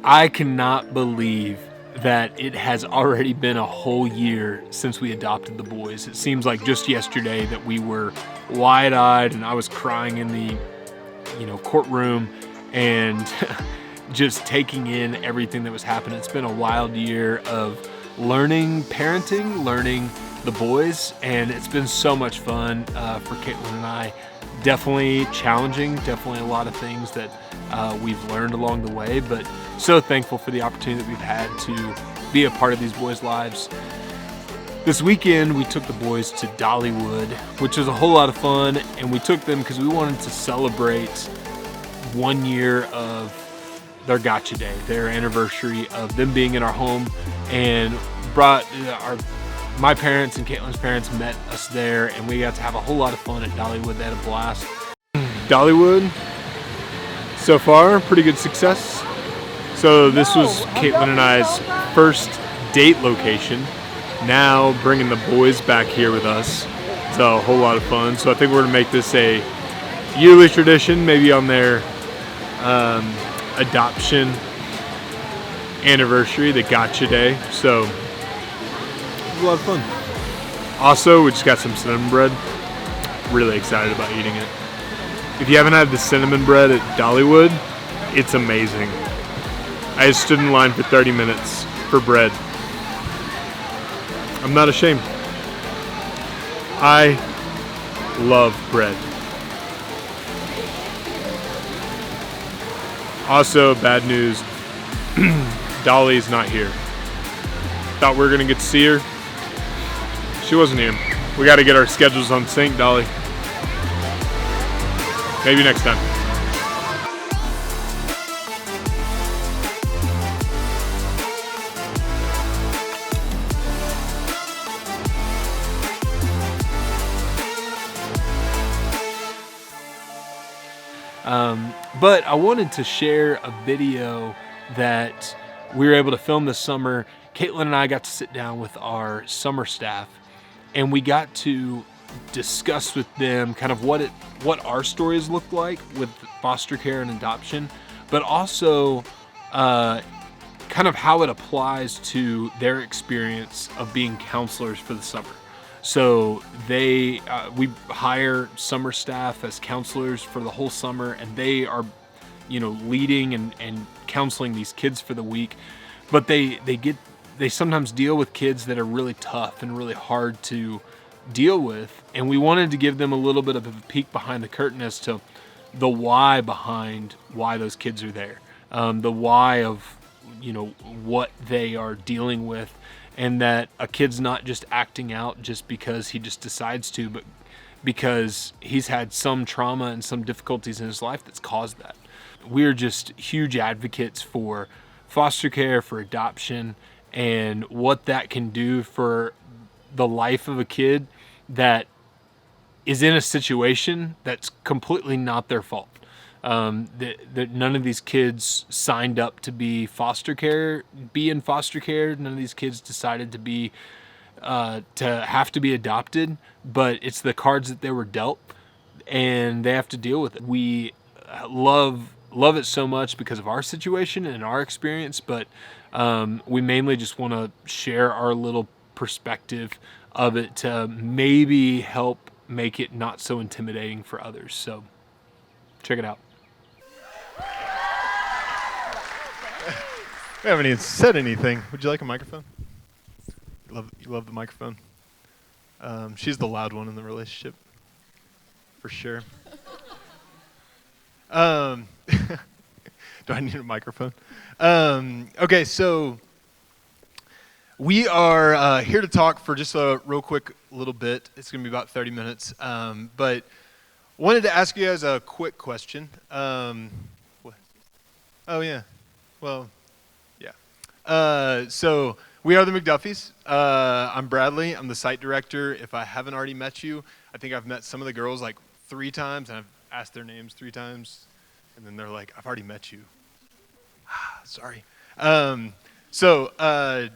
I cannot believe that it has already been a whole year since we adopted the boys. It seems like just yesterday that we were wide-eyed and I was crying in the, courtroom and just taking in everything that was happening. It's been a wild year of learning parenting, learning the boys, and it's been so much fun for Caitlin and I. Definitely challenging, definitely a lot of things that we've learned along the way, but so thankful for the opportunity that we've had to be a part of these boys' lives. This weekend, we took the boys to Dollywood, which was a whole lot of fun, and we took them because we wanted to celebrate 1 year of their Gotcha Day, their anniversary of them being in our home, and brought my parents and Caitlin's parents met us there, and we got to have a whole lot of fun at Dollywood. They had a blast. Dollywood, so far, pretty good success. So this was Caitlin and I's first date location. Now bringing the boys back here with us, it's a whole lot of fun. So I think we're gonna make this a yearly tradition, maybe on their adoption anniversary, the Gotcha Day. So it was a lot of fun. Also, we just got some cinnamon bread. Really excited about eating it. If you haven't had the cinnamon bread at Dollywood, it's amazing. I just stood in line for 30 minutes for bread. I'm not ashamed. I love bread. Also, bad news, Dolly's not here. Thought we were gonna get to see her. She wasn't here. We gotta get our schedules on sync, Dolly. Maybe next time. But I wanted to share a video that we were able to film this summer. Caitlin and I got to sit down with our summer staff, and we got to discuss with them kind of what our stories look like with foster care and adoption, but also kind of how it applies to their experience of being counselors for the summer. So we hire summer staff as counselors for the whole summer, and they are, leading and counseling these kids for the week. But they sometimes deal with kids that are really tough and really hard to deal with, and we wanted to give them a little bit of a peek behind the curtain as to the why behind why those kids are there, the why of what they are dealing with. And that a kid's not just acting out just because he just decides to, but because he's had some trauma and some difficulties in his life that's caused that. We're just huge advocates for foster care, for adoption, and what that can do for the life of a kid that is in a situation that's completely not their fault. That none of these kids signed up to be in foster care. None of these kids decided to have to be adopted, but it's the cards that they were dealt, and they have to deal with it. We love it so much because of our situation and our experience, but we mainly just want to share our little perspective of it to maybe help make it not so intimidating for others. So check it out. We haven't even said anything. Would you like a microphone? You love the microphone. She's the loud one in the relationship, for sure. Do I need a microphone? Okay, so we are here to talk for just a real quick little bit. It's going to be about 30 minutes, but wanted to ask you guys a quick question. What? Oh yeah, well. So we are the McDuffies. I'm Bradley. I'm the site director. If I haven't already met you, I think I've met some of the girls like 3 times, and I've asked their names 3 times, and then they're like, I've already met you. Sorry. I'm the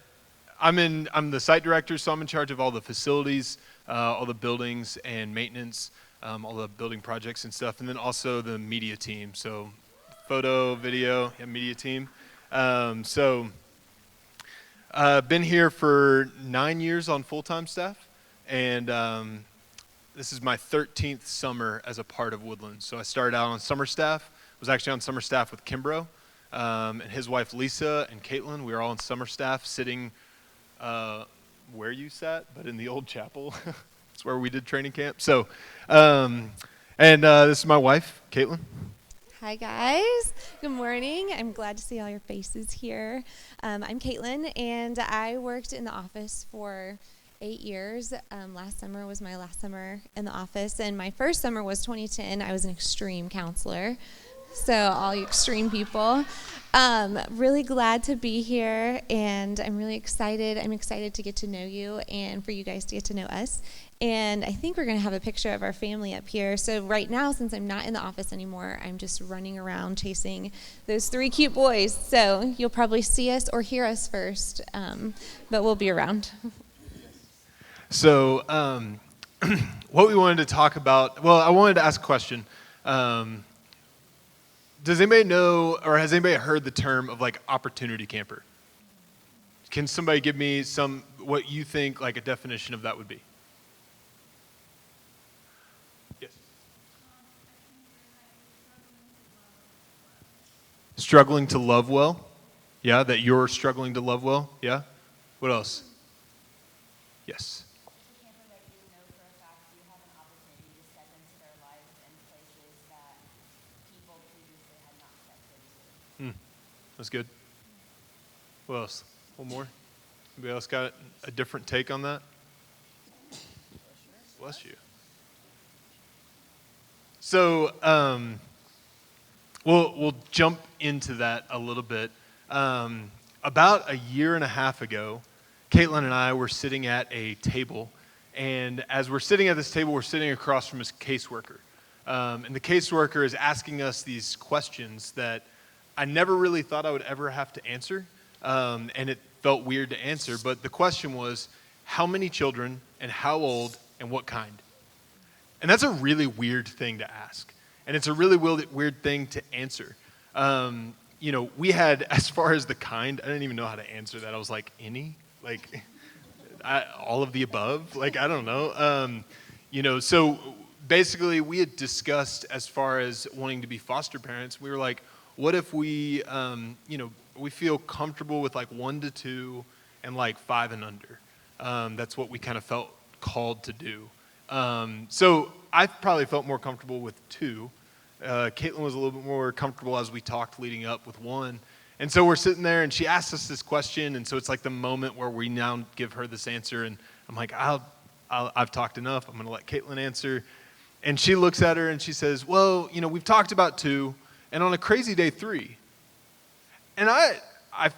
site director, so I'm in charge of all the facilities, all the buildings and maintenance, all the building projects and stuff, and then also the media team. So photo, video, and media team. Been here for 9 years on full-time staff, and this is my 13th summer as a part of Woodlands. So I started out on summer staff, was actually on summer staff with Kimbrough, and his wife Lisa and Caitlin. We were all on summer staff sitting where you sat, but in the old chapel. That's where we did training camp. So, this is my wife, Caitlin. Hi guys, good morning. I'm glad to see all your faces here. I'm Caitlin, and I worked in the office for 8 years. Last summer was my last summer in the office, and my first summer was 2010. I was an extreme counselor, so all you extreme people. Really glad to be here, and I'm really excited. I'm excited to get to know you and for you guys to get to know us. And I think we're going to have a picture of our family up here. So right now, since I'm not in the office anymore, I'm just running around chasing those 3 cute boys. So you'll probably see us or hear us first, but we'll be around. So what we wanted to talk about, well, I wanted to ask a question. Does anybody know, or has anybody heard the term of like opportunity camper? Can somebody give me what you think like a definition of that would be? Yes. Struggling to love well? Yeah, that you're struggling to love well? Yeah? What else? Yes. That's good. What else? One more? Anybody else got a different take on that? Bless you. So we'll jump into that a little bit. About a year and a half ago, Caitlin and I were sitting at a table, and as we're sitting at this table, we're sitting across from his caseworker. And the caseworker is asking us these questions that I never really thought I would ever have to answer, and it felt weird to answer. But the question was, how many children and how old and what kind? And that's a really weird thing to ask, and it's a really weird thing to answer. We had, as far as the kind, I didn't even know how to answer that. I was like, any? Like, all of the above? Like, I don't know. So basically we had discussed as far as wanting to be foster parents. We were like, what if we, we feel comfortable with like 1 to 2 and like 5 and under. That's what we kind of felt called to do. So I probably felt more comfortable with 2. Caitlin was a little bit more comfortable as we talked leading up with 1. And so we're sitting there and she asked us this question. And so it's like the moment where we now give her this answer. And I'm like, I've talked enough. I'm going to let Caitlin answer. And she looks at her and she says, well, we've talked about 2. And on a crazy day, 3. And I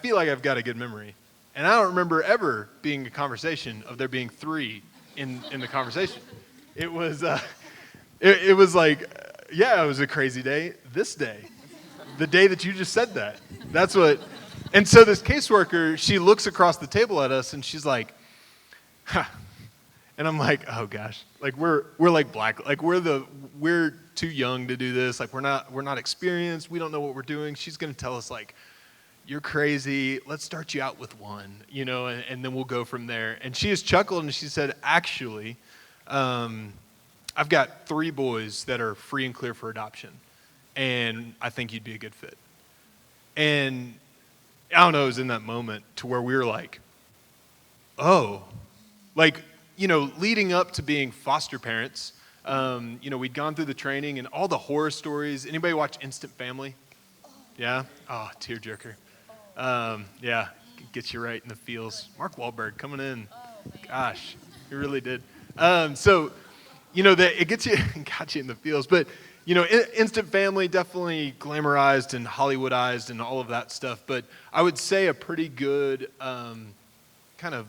feel like I've got a good memory. And I don't remember ever being a conversation of there being 3 in the conversation. It was it was like, yeah, it was a crazy day. This day. The day that you just said that. That's what. And so this caseworker, she looks across the table at us and she's like, huh. And I'm like, oh gosh, like we're like black, like we're too young to do this. Like we're not experienced. We don't know what we're doing. She's going to tell us like, you're crazy. Let's start you out with 1, and then we'll go from there. And she just chuckled and she said, actually, I've got 3 boys that are free and clear for adoption. And I think you'd be a good fit. And I don't know, it was in that moment to where we were like, oh, like, leading up to being foster parents, we'd gone through the training and all the horror stories. Anybody watch Instant Family? Yeah? Oh, tearjerker. Yeah, gets you right in the feels. Mark Wahlberg coming in. Gosh, he really did. It gets you, got you in the feels. But, Instant Family definitely glamorized and Hollywoodized and all of that stuff. But I would say a pretty good kind of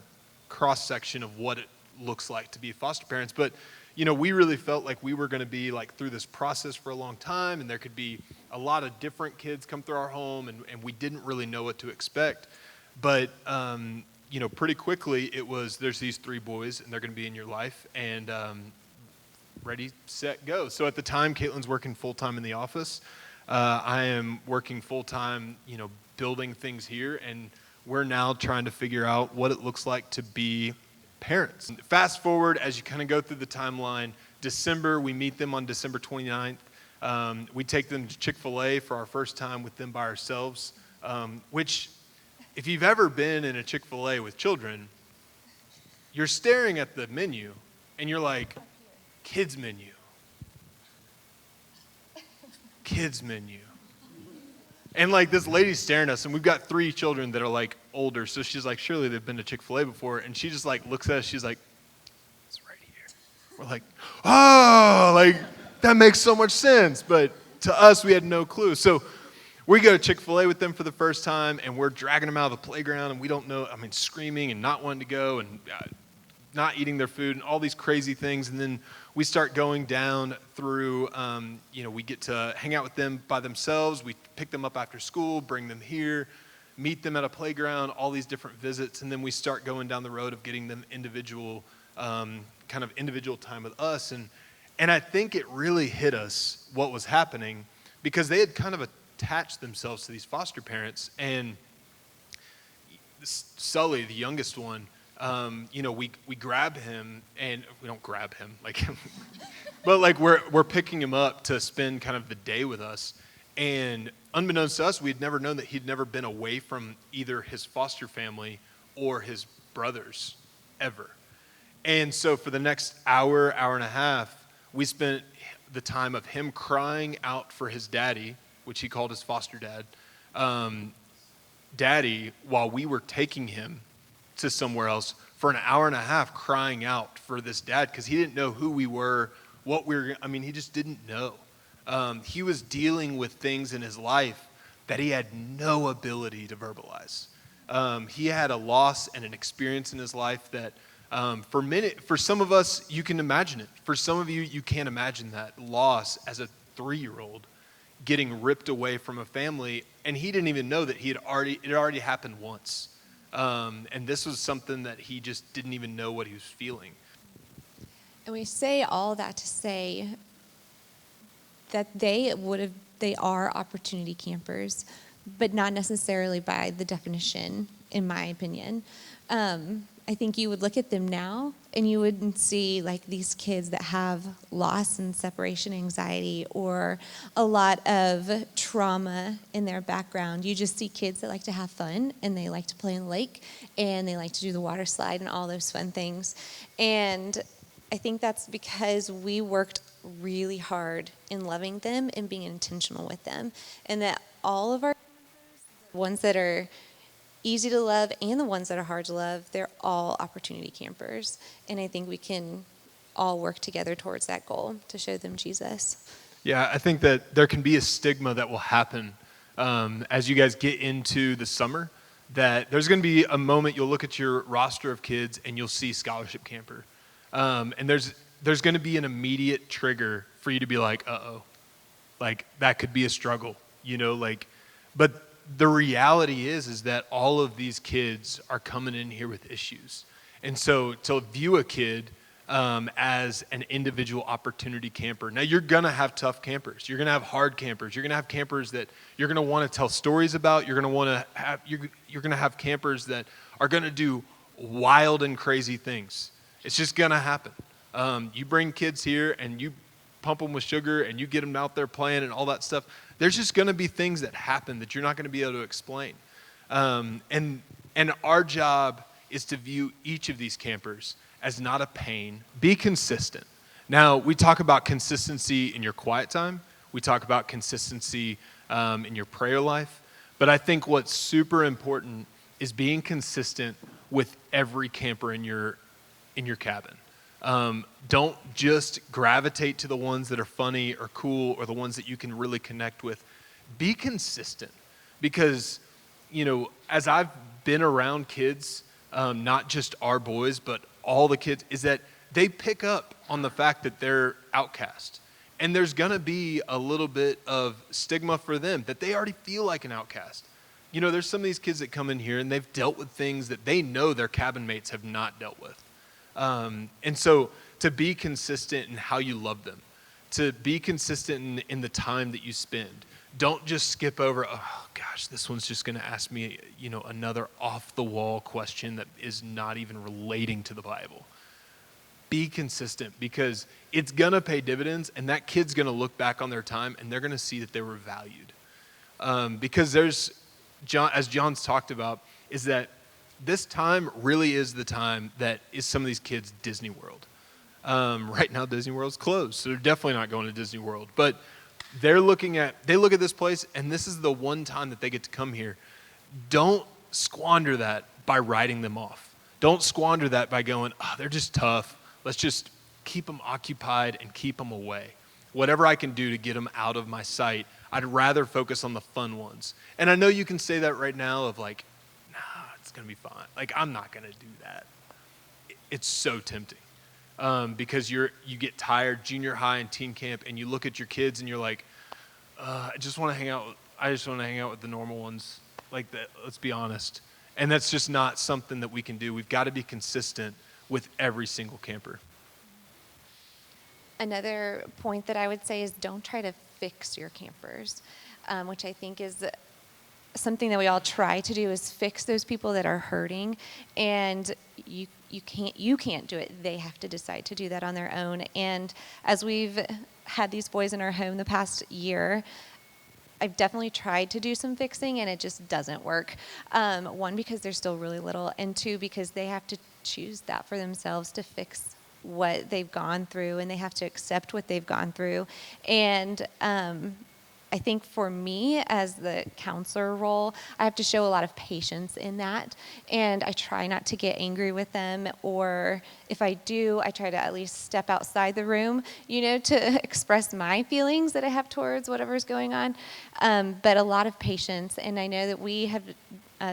cross-section of what it looks like to be foster parents. But we really felt like we were going to be like through this process for a long time, and there could be a lot of different kids come through our home, and we didn't really know what to expect. But pretty quickly it was, there's these 3 boys and they're going to be in your life, and ready, set, go. So at the time, Caitlin's working full time in the office. I am working full-time, building things here, and we're now trying to figure out what it looks like to be parents. Fast forward, as you kind of go through the timeline, December, we meet them on December 29th. We take them to Chick-fil-A for our first time with them by ourselves, which, if you've ever been in a Chick-fil-A with children, you're staring at the menu, and you're like, kids menu. Kids menu. And like this lady's staring at us, and we've got 3 children that are like older, so she's like, surely they've been to Chick-fil-A before, and she just like looks at us, she's like, it's right here. We're like, oh, like that makes so much sense, but to us, we had no clue. So we go to Chick-fil-A with them for the first time, and we're dragging them out of the playground, and we don't know, screaming and not wanting to go, and not eating their food, and all these crazy things. And then we start going down through, we get to hang out with them by themselves. We pick them up after school, bring them here, meet them at a playground, all these different visits. And then we start going down the road of getting them individual time with us. And I think it really hit us what was happening, because they had kind of attached themselves to these foster parents. And Sully, the youngest one, we grab him, and we don't grab him but like we're picking him up to spend kind of the day with us. And unbeknownst to us, we'd never known that he'd never been away from either his foster family or his brothers ever. And so for the next hour and a half, we spent the time of him crying out for his daddy, which he called his foster dad, daddy, while we were taking him to somewhere else for an hour and a half, crying out for this dad, because he didn't know who we were, what we were. He just didn't know. He was dealing with things in his life that he had no ability to verbalize. He had a loss and an experience in his life that for some of us, you can imagine it. For some of you, you can't imagine that loss as a 3-year-old getting ripped away from a family, and he didn't even know that it had already happened once. And this was something that he just didn't even know what he was feeling. And we say all that to say that they are opportunity campers, but not necessarily by the definition, in my opinion. I think you would look at them now and you wouldn't see like these kids that have loss and separation anxiety or a lot of trauma in their background. You just see kids that like to have fun, and they like to play in the lake, and they like to do the water slide and all those fun things. And I think that's because we worked really hard in loving them and being intentional with them, and that all of our ones that are easy to love and the ones that are hard to love, they're all opportunity campers. And I think we can all work together towards that goal to show them Jesus. Yeah, I think that there can be a stigma that will happen as you guys get into the summer, that there's going to be a moment you'll look at your roster of kids and you'll see scholarship camper. And there's going to be an immediate trigger for you to be like, uh-oh, like that could be a struggle, but the reality is that all of these kids are coming in here with issues. And so to view a kid as an individual opportunity camper. Now, you're going to have tough campers. You're going to have hard campers. You're going to have campers that you're going to want to tell stories about. You're going to have campers that are going to do wild and crazy things. It's just going to happen. You bring kids here and you pump them with sugar and you get them out there playing and all that stuff. There's just going to be things that happen that you're not going to be able to explain. And our job is to view each of these campers as not a pain. Be consistent. Now, we talk about consistency in your quiet time. We talk about consistency in your prayer life. But I think what's super important is being consistent with every camper in your cabin. Don't just gravitate to the ones that are funny or cool or the ones that you can really connect with. Be consistent, because, as I've been around kids, not just our boys, but all the kids, is that they pick up on the fact that they're outcast. And there's going to be a little bit of stigma for them that they already feel like an outcast. There's some of these kids that come in here and they've dealt with things that they know their cabin mates have not dealt with. And so to be consistent in how you love them, to be consistent in the time that you spend, Don't just skip over, oh gosh, this one's just going to ask me, another off-the-wall question that is not even relating to the Bible. Be consistent, because it's going to pay dividends, and that kid's going to look back on their time, and they're going to see that they were valued. Because as John's talked about, is that this time really is the time that is some of these kids' Disney World. Right now, Disney World's closed, so they're definitely not going to Disney World. But they look at this place, and this is the one time that they get to come here. Don't squander that by writing them off. Don't squander that by going, oh, they're just tough. Let's just keep them occupied and keep them away. Whatever I can do to get them out of my sight, I'd rather focus on the fun ones. And I know you can say that right now of like, nah, it's going to be fine. Like, I'm not going to do that. It's so tempting. Because you get tired, junior high and teen camp, and you look at your kids and you're like, I just want to hang out with the normal ones. Like that, let's be honest. And that's just not something that we can do. We've got to be consistent with every single camper. Another point that I would say is don't try to fix your campers, which I think is something that we all try to do, is fix those people that are hurting, and you can't do it. They have to decide to do that on their own. And as we've had these boys in our home the past year, I've definitely tried to do some fixing, and it just doesn't work. One, because they're still really little, and two, because they have to choose that for themselves to fix what they've gone through, and they have to accept what they've gone through. And I think for me, as the counselor role, I have to show a lot of patience in that, and I try not to get angry with them, or if I do, I try to at least step outside the room, to express my feelings that I have towards whatever's going on, but a lot of patience. And I know that we have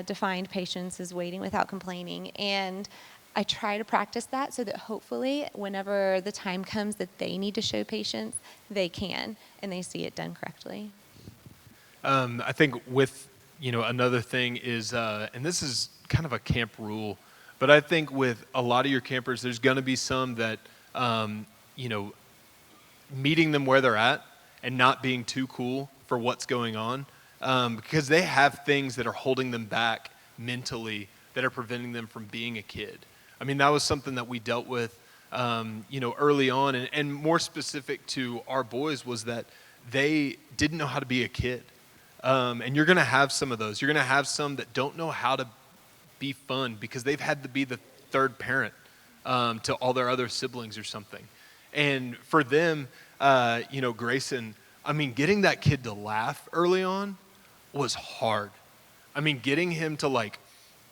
defined patience as waiting without complaining, and I try to practice that so that hopefully whenever the time comes that they need to show patience, they can, and they see it done correctly. I think with, another thing is, and this is kind of a camp rule, but I think with a lot of your campers, there's going to be some that, meeting them where they're at and not being too cool for what's going on, because they have things that are holding them back mentally that are preventing them from being a kid. I mean, that was something that we dealt with, early on, and more specific to our boys was that they didn't know how to be a kid. And you're going to have some of those. You're going to have some that don't know how to be fun because they've had to be the third parent to all their other siblings or something. And for them, Grayson, getting that kid to laugh early on was hard. Getting him to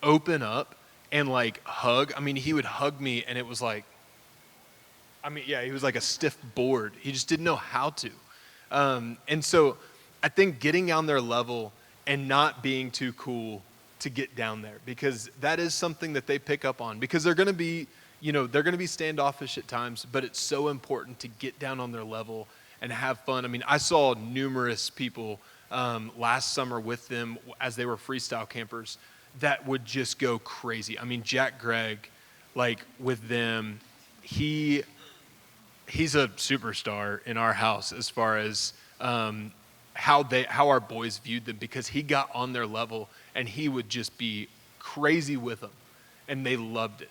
open up and hug. He would hug me and it was he was like a stiff board. He just didn't know how to. And so I think getting on their level and not being too cool to get down there, because that is something that they pick up on, because they're going to be, they're going to be standoffish at times, but it's so important to get down on their level and have fun. I saw numerous people last summer with them as they were freestyle campers that would just go crazy. Jack Gregg, with them, he's a superstar in our house as far as how our boys viewed them, because he got on their level and he would just be crazy with them, and they loved it.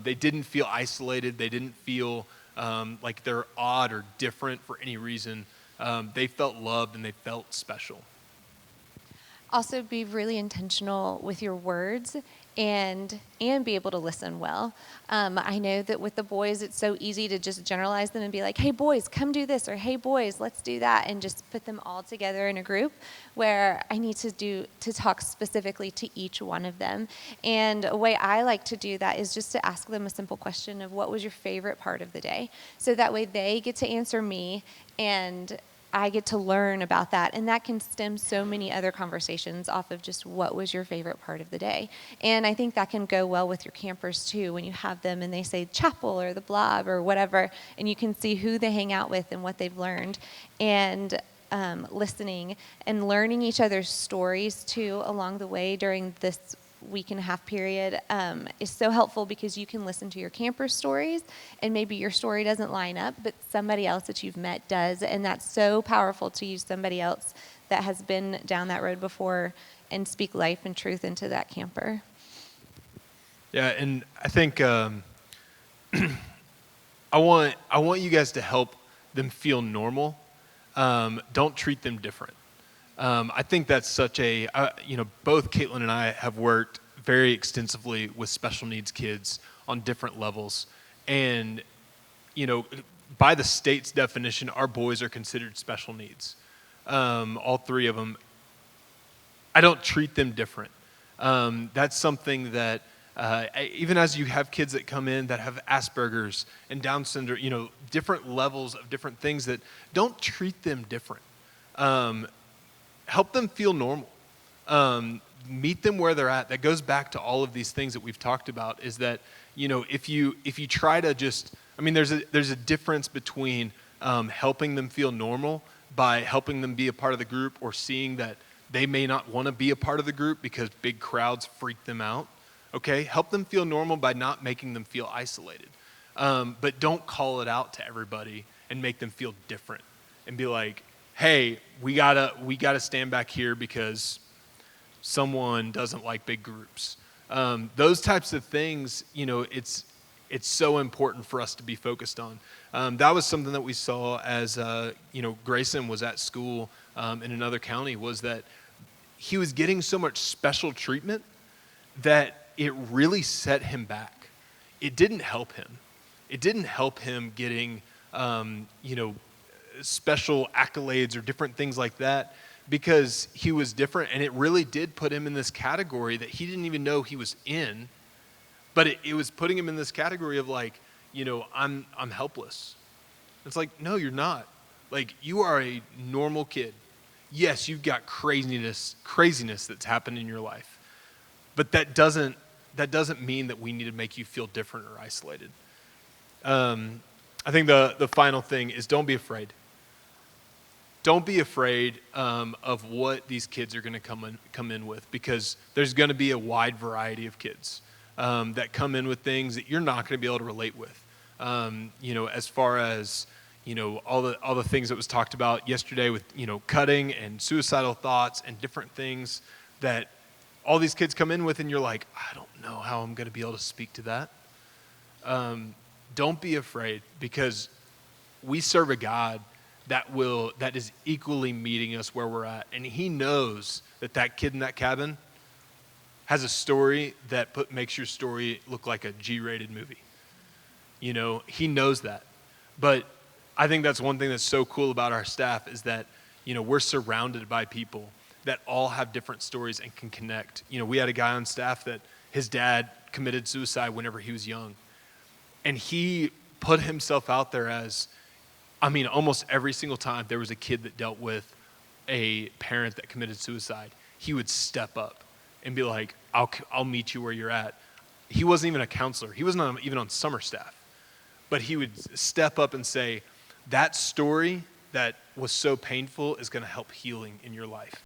They didn't feel isolated. They didn't feel like they're odd or different for any reason. They felt loved and they felt special. Also, be really intentional with your words and be able to listen well. I know that with the boys, it's so easy to just generalize them and be like, hey, boys, come do this, or hey, boys, let's do that, and just put them all together in a group, where I need to talk specifically to each one of them. And a way I like to do that is just to ask them a simple question of what was your favorite part of the day? So that way they get to answer me, and I get to learn about that, and that can stem so many other conversations off of just what was your favorite part of the day. And I think that can go well with your campers too, when you have them and they say chapel or the blob or whatever, and you can see who they hang out with and what they've learned, and listening and learning each other's stories too along the way during this week and a half period is so helpful, because you can listen to your camper stories and maybe your story doesn't line up, but somebody else that you've met does, and that's so powerful to use somebody else that has been down that road before and speak life and truth into that camper. Yeah, and I think I want you guys to help them feel normal. Don't treat them different. I think that's such a, both Caitlin and I have worked very extensively with special needs kids on different levels. And, by the state's definition, our boys are considered special needs. All three of them. I don't treat them different. That's something that, even as you have kids that come in that have Asperger's and Down syndrome, different levels of different things, that don't treat them different. Help them feel normal. Meet them where they're at. That goes back to all of these things that we've talked about, is that, if you try to just, there's a difference between helping them feel normal by helping them be a part of the group, or seeing that they may not want to be a part of the group because big crowds freak them out. Okay, help them feel normal by not making them feel isolated. But don't call it out to everybody and make them feel different and be like, hey, we gotta stand back here because someone doesn't like big groups. Those types of things, it's so important for us to be focused on. That was something that we saw as, Grayson was at school in another county, was that he was getting so much special treatment that it really set him back. It didn't help him. It didn't help him getting, special accolades or different things like that, because he was different, and it really did put him in this category that he didn't even know he was in, but it was putting him in this category of like, I'm helpless. It's like, no, you're not. Like, you are a normal kid. Yes, you've got craziness that's happened in your life, but that doesn't mean that we need to make you feel different or isolated. I think the final thing is, don't be afraid. Don't be afraid of what these kids are going to come in with, because there's going to be a wide variety of kids that come in with things that you're not going to be able to relate with. As far as all the things that was talked about yesterday with cutting and suicidal thoughts and different things that all these kids come in with, and you're like, I don't know how I'm going to be able to speak to that. Don't be afraid, because we serve a God that is equally meeting us where we're at. And he knows that kid in that cabin has a story that makes your story look like a G-rated movie. He knows that. But I think that's one thing that's so cool about our staff, is that, we're surrounded by people that all have different stories and can connect. We had a guy on staff that his dad committed suicide whenever he was young. And he put himself out there as, almost every single time there was a kid that dealt with a parent that committed suicide, he would step up and be like, I'll meet you where you're at. He wasn't even a counselor. He wasn't even on summer staff. But he would step up and say, that story that was so painful is going to help healing in your life.